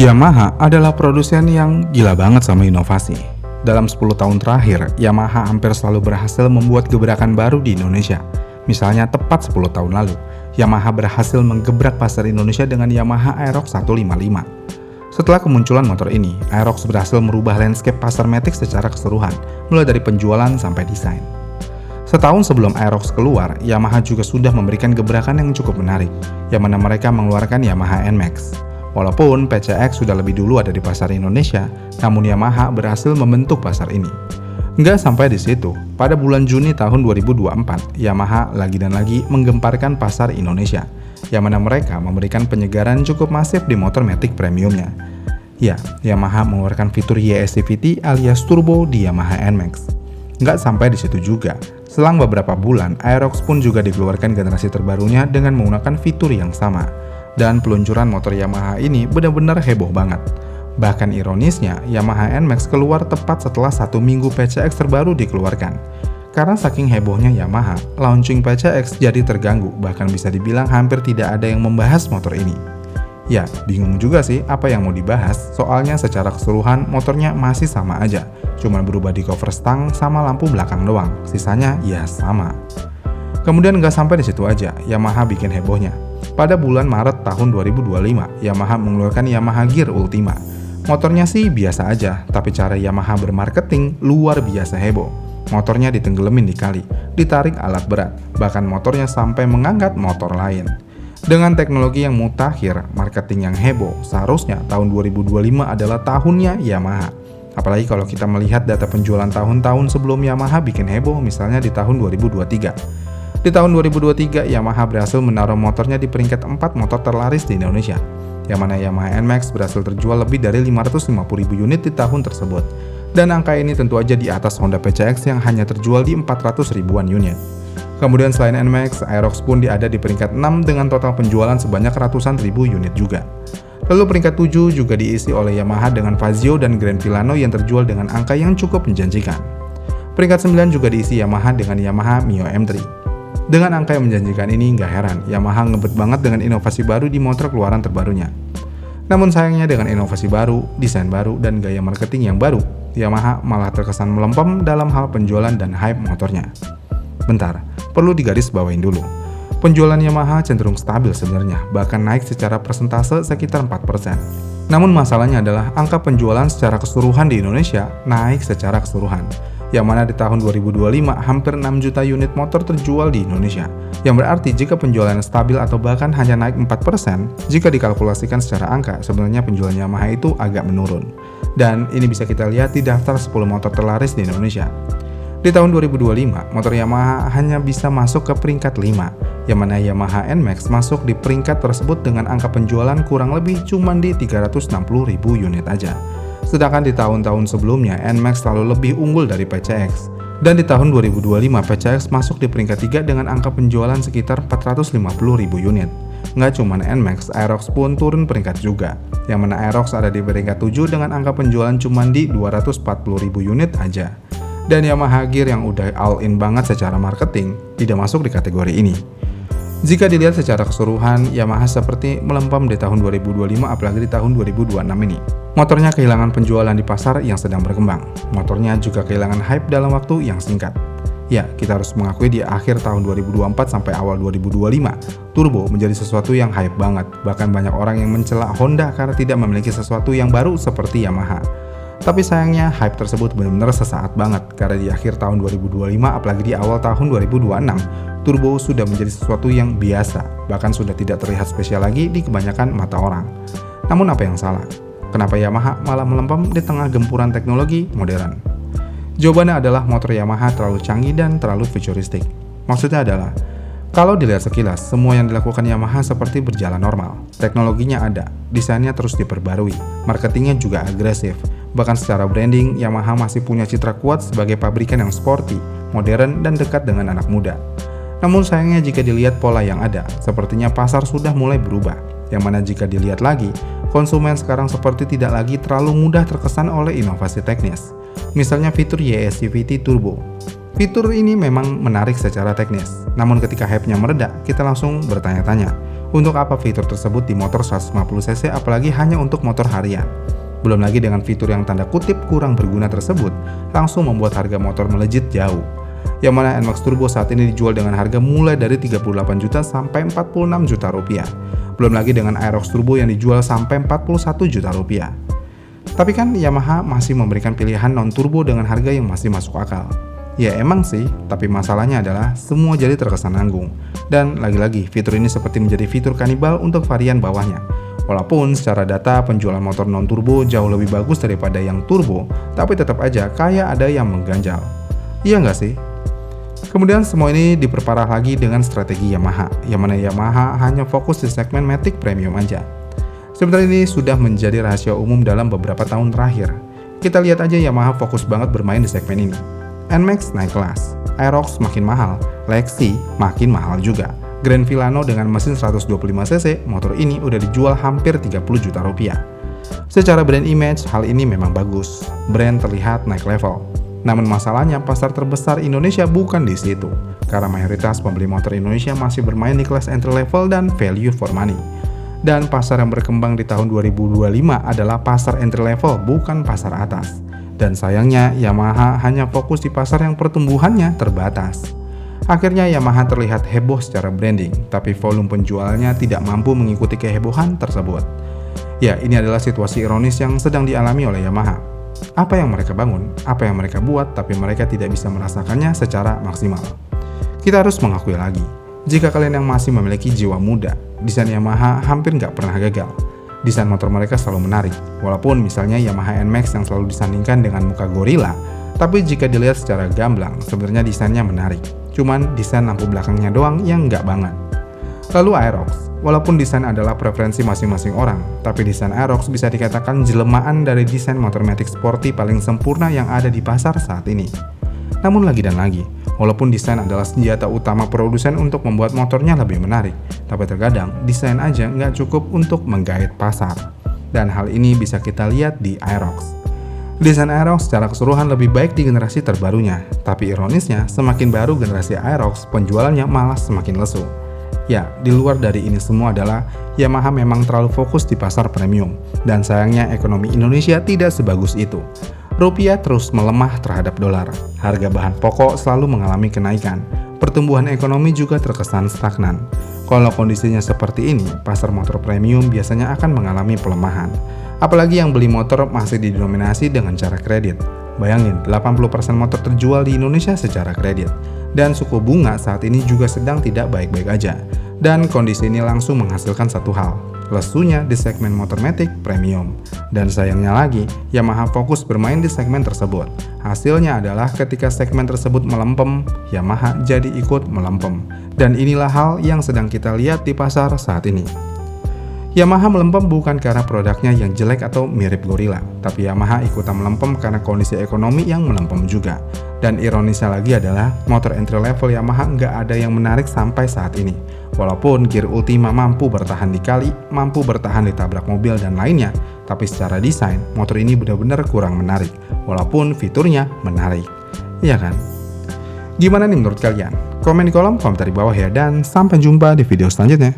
Yamaha adalah produsen yang gila banget sama inovasi. Dalam 10 tahun terakhir, Yamaha hampir selalu berhasil membuat gebrakan baru di Indonesia. Misalnya tepat 10 tahun lalu, Yamaha berhasil menggebrak pasar Indonesia dengan Yamaha Aerox 155. Setelah kemunculan motor ini, Aerox berhasil merubah landscape pasar matic secara keseluruhan, mulai dari penjualan sampai desain. Setahun sebelum Aerox keluar, Yamaha juga sudah memberikan gebrakan yang cukup menarik, yang mana mereka mengeluarkan Yamaha NMAX. Walaupun PCX sudah lebih dulu ada di pasar Indonesia, namun Yamaha berhasil membentuk pasar ini. Nggak sampai di situ, pada bulan Juni tahun 2024, Yamaha lagi dan lagi menggemparkan pasar Indonesia, yang mana mereka memberikan penyegaran cukup masif di motor matic premiumnya. Ya, Yamaha mengeluarkan fitur YSCVT alias turbo di Yamaha NMAX. Nggak sampai di situ juga, selang beberapa bulan, Aerox pun juga dikeluarkan generasi terbarunya dengan menggunakan fitur yang sama. Dan peluncuran motor Yamaha ini benar-benar heboh banget. Bahkan ironisnya, Yamaha NMAX keluar tepat setelah 1 minggu PCX terbaru dikeluarkan. Karena saking hebohnya Yamaha, launching PCX jadi terganggu, bahkan bisa dibilang hampir tidak ada yang membahas motor ini. Ya, bingung juga sih apa yang mau dibahas, soalnya secara keseluruhan motornya masih sama aja. Cuma berubah di cover stang sama lampu belakang doang, sisanya ya sama. Kemudian nggak sampai di situ aja, Yamaha bikin hebohnya. Pada bulan Maret tahun 2025, Yamaha mengeluarkan Yamaha Gear Ultima. Motornya sih biasa aja, tapi cara Yamaha bermarketing luar biasa heboh. Motornya ditenggelamin di kali, ditarik alat berat, bahkan motornya sampai mengangkat motor lain. Dengan teknologi yang mutakhir, marketing yang heboh, seharusnya tahun 2025 adalah tahunnya Yamaha. Apalagi kalau kita melihat data penjualan tahun-tahun sebelum Yamaha bikin heboh, misalnya di tahun 2023. Di tahun 2023, Yamaha berhasil menaruh motornya di peringkat 4 motor terlaris di Indonesia, yang mana Yamaha NMAX berhasil terjual lebih dari 550.000 unit di tahun tersebut. Dan angka ini tentu aja di atas Honda PCX yang hanya terjual di 400 ribuan unit. Kemudian selain NMAX, Aerox pun ada di peringkat 6 dengan total penjualan sebanyak ratusan ribu unit juga. Lalu peringkat 7 juga diisi oleh Yamaha dengan Fazio dan Grand Filano yang terjual dengan angka yang cukup menjanjikan. Peringkat 9 juga diisi Yamaha dengan Yamaha Mio M3. Dengan angka yang menjanjikan ini, nggak heran Yamaha ngebet banget dengan inovasi baru di motor keluaran terbarunya. Namun sayangnya dengan inovasi baru, desain baru, dan gaya marketing yang baru, Yamaha malah terkesan melempem dalam hal penjualan dan hype motornya. Bentar, perlu digarisbawain dulu. Penjualan Yamaha cenderung stabil sebenarnya, bahkan naik secara persentase sekitar 4%. Namun masalahnya adalah angka penjualan secara keseluruhan di Indonesia naik secara keseluruhan, yang mana di tahun 2025 hampir 6 juta unit motor terjual di Indonesia. Yang berarti jika penjualan stabil atau bahkan hanya naik 4%, jika dikalkulasikan secara angka, sebenarnya penjualan Yamaha itu agak menurun. Dan ini bisa kita lihat di daftar 10 motor terlaris di Indonesia. Di tahun 2025, motor Yamaha hanya bisa masuk ke peringkat 5, yang mana Yamaha NMAX masuk di peringkat tersebut dengan angka penjualan kurang lebih cuma di 360.000 unit aja. Sedangkan di tahun-tahun sebelumnya, NMAX selalu lebih unggul dari PCX. Dan di tahun 2025, PCX masuk di peringkat 3 dengan angka penjualan sekitar 450.000 unit. Nggak cuma NMAX, Aerox pun turun peringkat juga, yang mana Aerox ada di peringkat 7 dengan angka penjualan cuma di 240.000 unit aja. Dan Yamaha Gear yang udah all in banget secara marketing, tidak masuk di kategori ini. Jika dilihat secara keseluruhan, Yamaha seperti melempem di tahun 2025 apalagi di tahun 2026 ini. Motornya kehilangan penjualan di pasar yang sedang berkembang. Motornya juga kehilangan hype dalam waktu yang singkat. Ya, kita harus mengakui di akhir tahun 2024 sampai awal 2025, turbo menjadi sesuatu yang hype banget. Bahkan banyak orang yang mencela Honda karena tidak memiliki sesuatu yang baru seperti Yamaha. Tapi sayangnya hype tersebut benar-benar sesaat banget karena di akhir tahun 2025 apalagi di awal tahun 2026, turbo sudah menjadi sesuatu yang biasa, bahkan sudah tidak terlihat spesial lagi di kebanyakan mata orang. Namun apa yang salah? Kenapa Yamaha malah melempem di tengah gempuran teknologi modern? Jawabannya adalah motor Yamaha terlalu canggih dan terlalu futuristik. Maksudnya adalah, kalau dilihat sekilas, semua yang dilakukan Yamaha seperti berjalan normal. Teknologinya ada, desainnya terus diperbarui, marketingnya juga agresif. Bahkan secara branding, Yamaha masih punya citra kuat sebagai pabrikan yang sporty, modern, dan dekat dengan anak muda. Namun sayangnya jika dilihat pola yang ada, sepertinya pasar sudah mulai berubah. Yang mana jika dilihat lagi, konsumen sekarang seperti tidak lagi terlalu mudah terkesan oleh inovasi teknis. Misalnya fitur YSCVT Turbo. Fitur ini memang menarik secara teknis, namun ketika hype-nya mereda, kita langsung bertanya-tanya, Untuk apa fitur tersebut di motor 150cc apalagi hanya untuk motor harian? Belum lagi dengan fitur yang tanda kutip kurang berguna tersebut, langsung membuat harga motor melejit jauh. Yamaha NMAX Turbo saat ini dijual dengan harga mulai dari 38 juta sampai 46 juta rupiah. Belum lagi dengan Aerox Turbo yang dijual sampai 41 juta rupiah. Tapi kan Yamaha masih memberikan pilihan non-turbo dengan harga yang masih masuk akal. Ya emang sih, tapi masalahnya adalah semua jadi terkesan nanggung. Dan lagi-lagi, fitur ini seperti menjadi fitur kanibal untuk varian bawahnya. Walaupun secara data penjualan motor non-turbo jauh lebih bagus daripada yang turbo, tapi tetap aja kayak ada yang mengganjal. Iya nggak sih? Kemudian semua ini diperparah lagi dengan strategi Yamaha, yang mana Yamaha hanya fokus di segmen Matic Premium aja. Sebenarnya ini sudah menjadi rahasia umum dalam beberapa tahun terakhir. Kita lihat aja Yamaha fokus banget bermain di segmen ini. NMAX naik kelas, Aerox makin mahal, Lexi makin mahal juga. Grand Villano dengan mesin 125cc, motor ini udah dijual hampir 30 juta rupiah. Secara brand image, hal ini memang bagus. Brand terlihat naik level. Namun masalahnya pasar terbesar Indonesia bukan di situ, karena mayoritas pembeli motor Indonesia masih bermain di kelas entry level dan value for money. Dan pasar yang berkembang di tahun 2025 adalah pasar entry level, bukan pasar atas. Dan sayangnya Yamaha hanya fokus di pasar yang pertumbuhannya terbatas. Akhirnya Yamaha terlihat heboh secara branding, tapi volume penjualnya tidak mampu mengikuti kehebohan tersebut. Ya, ini adalah situasi ironis yang sedang dialami oleh Yamaha. Apa yang mereka bangun, apa yang mereka buat, tapi mereka tidak bisa merasakannya secara maksimal. Kita harus mengakui lagi, jika kalian yang masih memiliki jiwa muda, desain Yamaha hampir nggak pernah gagal. Desain motor mereka selalu menarik, walaupun misalnya Yamaha NMAX yang selalu disandingkan dengan muka gorila, tapi jika dilihat secara gamblang, sebenarnya desainnya menarik. Cuman desain lampu belakangnya doang yang nggak banget. Lalu Aerox. Walaupun desain adalah preferensi masing-masing orang, tapi desain Aerox bisa dikatakan jelmaan dari desain motor Matic sporty paling sempurna yang ada di pasar saat ini. Namun lagi dan lagi, walaupun desain adalah senjata utama produsen untuk membuat motornya lebih menarik, tapi terkadang desain aja nggak cukup untuk menggait pasar. Dan hal ini bisa kita lihat di Aerox. Desain Aerox secara keseluruhan lebih baik di generasi terbarunya, tapi ironisnya semakin baru generasi Aerox, penjualannya malah semakin lesu. Ya, di luar dari ini semua adalah Yamaha memang terlalu fokus di pasar premium, dan sayangnya ekonomi Indonesia tidak sebagus itu. Rupiah terus melemah terhadap dolar, harga bahan pokok selalu mengalami kenaikan, pertumbuhan ekonomi juga terkesan stagnan. Kalau kondisinya seperti ini, pasar motor premium biasanya akan mengalami pelemahan. Apalagi yang beli motor masih didominasi dengan cara kredit. Bayangin, 80% motor terjual di Indonesia secara kredit. Dan suku bunga saat ini juga sedang tidak baik-baik aja. Dan kondisi ini langsung menghasilkan satu hal, lesunya di segmen motor Matic Premium. Dan sayangnya lagi, Yamaha fokus bermain di segmen tersebut. Hasilnya adalah ketika segmen tersebut melempem, Yamaha jadi ikut melempem. Dan inilah hal yang sedang kita lihat di pasar saat ini. Yamaha melempem bukan karena produknya yang jelek atau mirip gorila, tapi Yamaha ikutan melempem karena kondisi ekonomi yang melempem juga. Dan ironisnya lagi adalah motor entry level Yamaha nggak ada yang menarik sampai saat ini. Walaupun Gear Ultima mampu bertahan di kali, mampu bertahan ditabrak mobil dan lainnya, tapi secara desain motor ini benar-benar kurang menarik, walaupun fiturnya menarik. Iya kan? Gimana nih menurut kalian? Komen di kolom komentar di bawah ya, dan sampai jumpa di video selanjutnya.